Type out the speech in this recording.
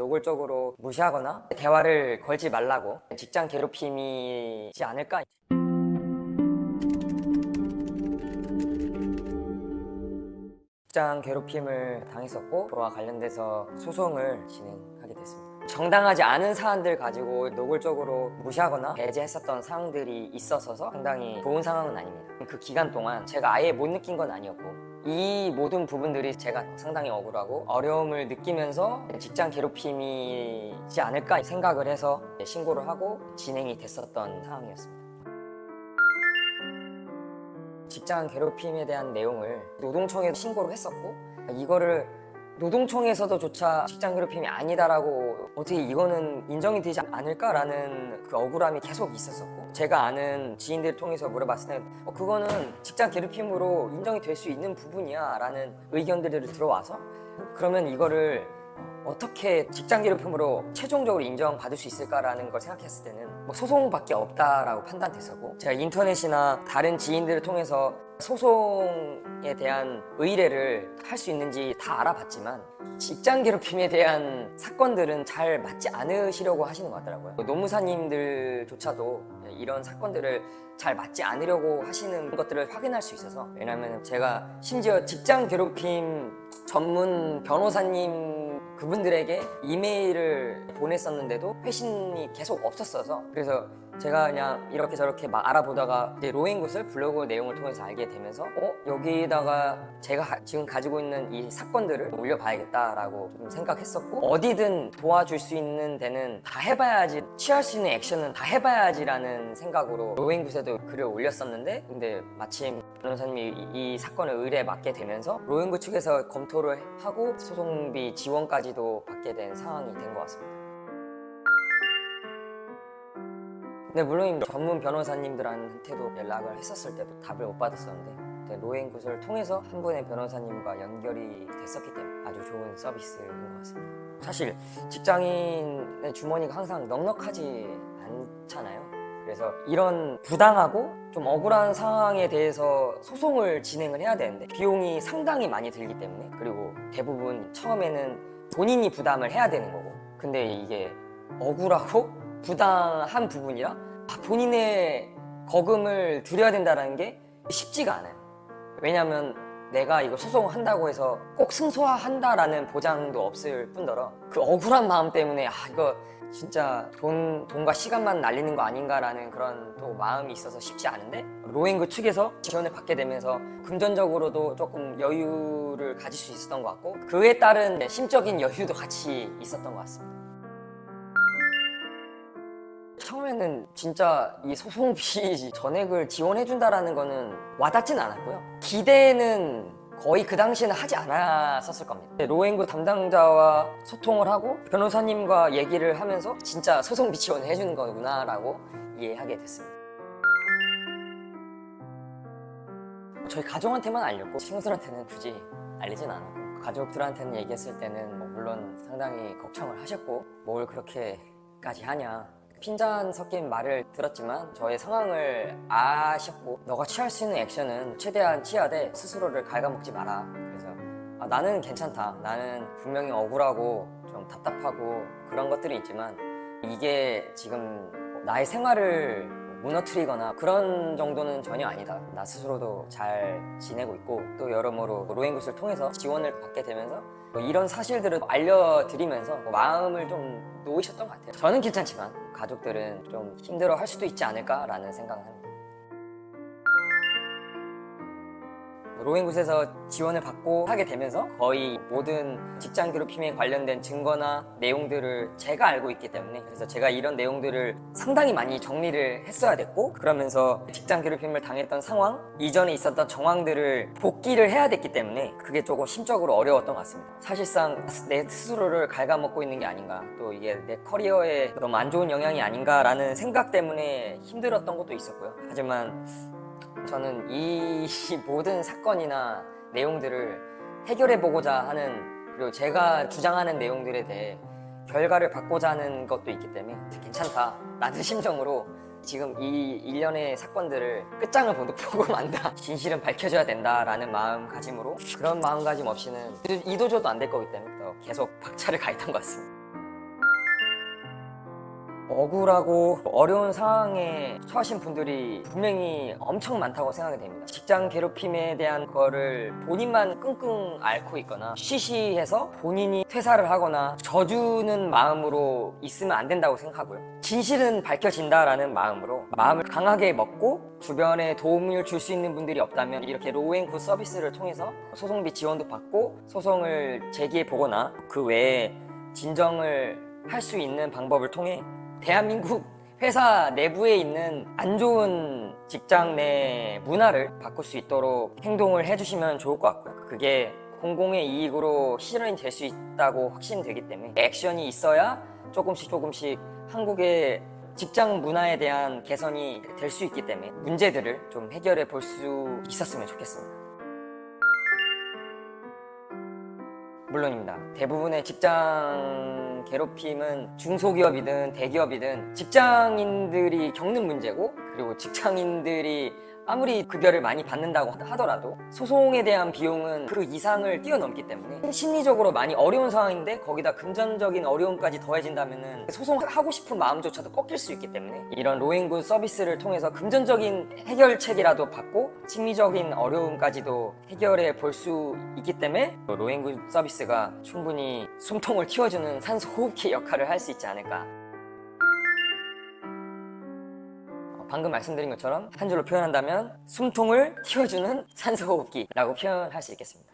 노골적으로 무시하거나 대화를 걸지 말라고, 직장 괴롭힘이지 않을까. 직장 괴롭힘을 당했었고 그와 관련돼서 소송을 진행하게 됐습니다. 정당하지 않은 사안들 가지고 노골적으로 무시하거나 배제했었던 상황들이 있어서 상당히 좋은 상황은 아닙니다. 그 기간 동안 제가 아예 못 느낀 건 아니었고, 이 모든 부분들이 제가 상당히 억울하고 어려움을 느끼면서 직장 괴롭힘이지 않을까 생각을 해서 신고를 하고 진행이 됐었던 상황이었습니다. 직장 괴롭힘에 대한 내용을 노동청에 신고를 했었고, 이거를 노동청에서도 조차 직장 괴롭힘이 아니다라고 어떻게 이거는 인정이 되지 않을까라는 그 억울함이 계속 있었었고, 제가 아는 지인들을 통해서 물어봤을 때 그거는 직장 괴롭힘으로 인정이 될 수 있는 부분이야 라는 의견들이 들어와서, 그러면 이거를 어떻게 직장 괴롭힘으로 최종적으로 인정받을 수 있을까라는 걸 생각했을 때는 소송밖에 없다라고 판단됐었고, 제가 인터넷이나 다른 지인들을 통해서 소송에 대한 의뢰를 할 수 있는지 다 알아봤지만 직장 괴롭힘에 대한 사건들은 잘 맞지 않으시려고 하시는 것 같더라고요. 노무사님들조차도 이런 사건들을 잘 맞지 않으려고 하시는 것들을 확인할 수 있어서, 왜냐면 제가 심지어 직장 괴롭힘 전문 변호사님 그분들에게 이메일을 보냈었는데도 회신이 계속 없었어서, 그래서 제가 그냥 이렇게 저렇게 막 알아보다가 이제 로잉굿을 블로그 내용을 통해서 알게 되면서 여기다가 제가 지금 가지고 있는 이 사건들을 올려봐야겠다라고 좀 생각했었고, 어디든 도와줄 수 있는 데는 다 해봐야지, 취할 수 있는 액션은 다 해봐야지라는 생각으로 로잉굿에도 글을 올렸었는데, 근데 마침 변호사님이 이 사건을 의뢰에 맡게 되면서 로잉굿 측에서 검토를 하고 소송비 지원까지도 받게 된 상황이 된 것 같습니다. 근데 물론 전문 변호사님들한테도 연락을 했었을 때도 답을 못 받았었는데, 로잉굿을 통해서 한 분의 변호사님과 연결이 됐었기 때문에 아주 좋은 서비스인 것 같습니다. 사실 직장인의 주머니가 항상 넉넉하지 않잖아요. 그래서 이런 부당하고 좀 억울한 상황에 대해서 소송을 진행을 해야 되는데 비용이 상당히 많이 들기 때문에, 그리고 대부분 처음에는 본인이 부담을 해야 되는 거고, 근데 이게 억울하고 부당한 부분이라 본인의 거금을 들여야 된다는 게 쉽지가 않아요. 왜냐면 내가 이거 소송한다고 해서 꼭 승소한다라는 보장도 없을 뿐더러 그 억울한 마음 때문에 이거 진짜 돈과 시간만 날리는 거 아닌가라는 그런 또 마음이 있어서 쉽지 않은데, 로잉굿 측에서 지원을 받게 되면서 금전적으로도 조금 여유를 가질 수 있었던 것 같고, 그에 따른 심적인 여유도 같이 있었던 것 같습니다. 처음에는 진짜 이 소송비 전액을 지원해준다라는 거는 와닿진 않았고요. 기대는 거의 그 당시에는 하지 않았었을 겁니다. 로잉굿 담당자와 소통을 하고 변호사님과 얘기를 하면서 진짜 소송비 지원을 해주는 거구나 라고 이해하게 됐습니다. 저희 가족한테만 알렸고 친구들한테는 굳이 알리진 않았고, 가족들한테는 얘기했을 때는 물론 상당히 걱정을 하셨고, 뭘 그렇게까지 하냐, 핀잔 섞인 말을 들었지만 저의 상황을 아셨고, 너가 취할 수 있는 액션은 최대한 취하되 스스로를 갉아먹지 마라. 그래서 나는 괜찮다, 나는 분명히 억울하고 좀 답답하고 그런 것들이 있지만 이게 지금 나의 생활을 무너뜨리거나 그런 정도는 전혀 아니다, 나 스스로도 잘 지내고 있고, 또 여러모로 로잉굿을 통해서 지원을 받게 되면서 이런 사실들을 알려드리면서 마음을 좀 놓으셨던 것 같아요. 저는 괜찮지만 가족들은 좀 힘들어 할 수도 있지 않을까라는 생각을 합니다. 로잉굿에서 지원을 받고 하게 되면서 거의 모든 직장 괴롭힘에 관련된 증거나 내용들을 제가 알고 있기 때문에, 그래서 제가 이런 내용들을 상당히 많이 정리를 했어야 됐고, 그러면서 직장 괴롭힘을 당했던 상황, 이전에 있었던 정황들을 복기를 해야 됐기 때문에 그게 조금 심적으로 어려웠던 것 같습니다. 사실상 내 스스로를 갉아먹고 있는 게 아닌가, 또 이게 내 커리어에 너무 안 좋은 영향이 아닌가라는 생각 때문에 힘들었던 것도 있었고요. 하지만 저는 이 모든 사건이나 내용들을 해결해보고자 하는, 그리고 제가 주장하는 내용들에 대해 결과를 받고자 하는 것도 있기 때문에 괜찮다 라는 심정으로 지금 이 일련의 사건들을 끝장을 보고 만다, 진실은 밝혀져야 된다라는 마음가짐으로, 그런 마음가짐 없이는 이도저도 안 될 거기 때문에 더 계속 박차를 가했던 것 같습니다. 억울하고 어려운 상황에 처하신 분들이 분명히 엄청 많다고 생각이 됩니다. 직장 괴롭힘에 대한 거를 본인만 끙끙 앓고 있거나 쉬쉬해서 본인이 퇴사를 하거나 져주는 마음으로 있으면 안 된다고 생각하고요. 진실은 밝혀진다라는 마음으로 마음을 강하게 먹고 주변에 도움을 줄 수 있는 분들이 없다면 이렇게 로앤굿 서비스를 통해서 소송비 지원도 받고 소송을 제기해 보거나 그 외에 진정을 할 수 있는 방법을 통해 대한민국 회사 내부에 있는 안 좋은 직장 내 문화를 바꿀 수 있도록 행동을 해주시면 좋을 것 같고요. 그게 공공의 이익으로 실현이 될 수 있다고 확신되기 때문에 액션이 있어야 조금씩 한국의 직장 문화에 대한 개선이 될 수 있기 때문에 문제들을 좀 해결해 볼 수 있었으면 좋겠습니다. 물론입니다. 대부분의 직장 괴롭힘은 중소기업이든 대기업이든 직장인들이 겪는 문제고, 그리고 직장인들이 아무리 급여를 많이 받는다고 하더라도 소송에 대한 비용은 그 이상을 뛰어넘기 때문에 심리적으로 많이 어려운 상황인데 거기다 금전적인 어려움까지 더해진다면 소송하고 싶은 마음조차도 꺾일 수 있기 때문에 이런 로앤굿 서비스를 통해서 금전적인 해결책이라도 받고 심리적인 어려움까지도 해결해 볼 수 있기 때문에 로앤굿 서비스가 충분히 숨통을 틔워주는 산소호흡기 역할을 할 수 있지 않을까. 방금 말씀드린 것처럼 한 줄로 표현한다면 숨통을 틔워주는 산소호흡기라고 표현할 수 있겠습니다.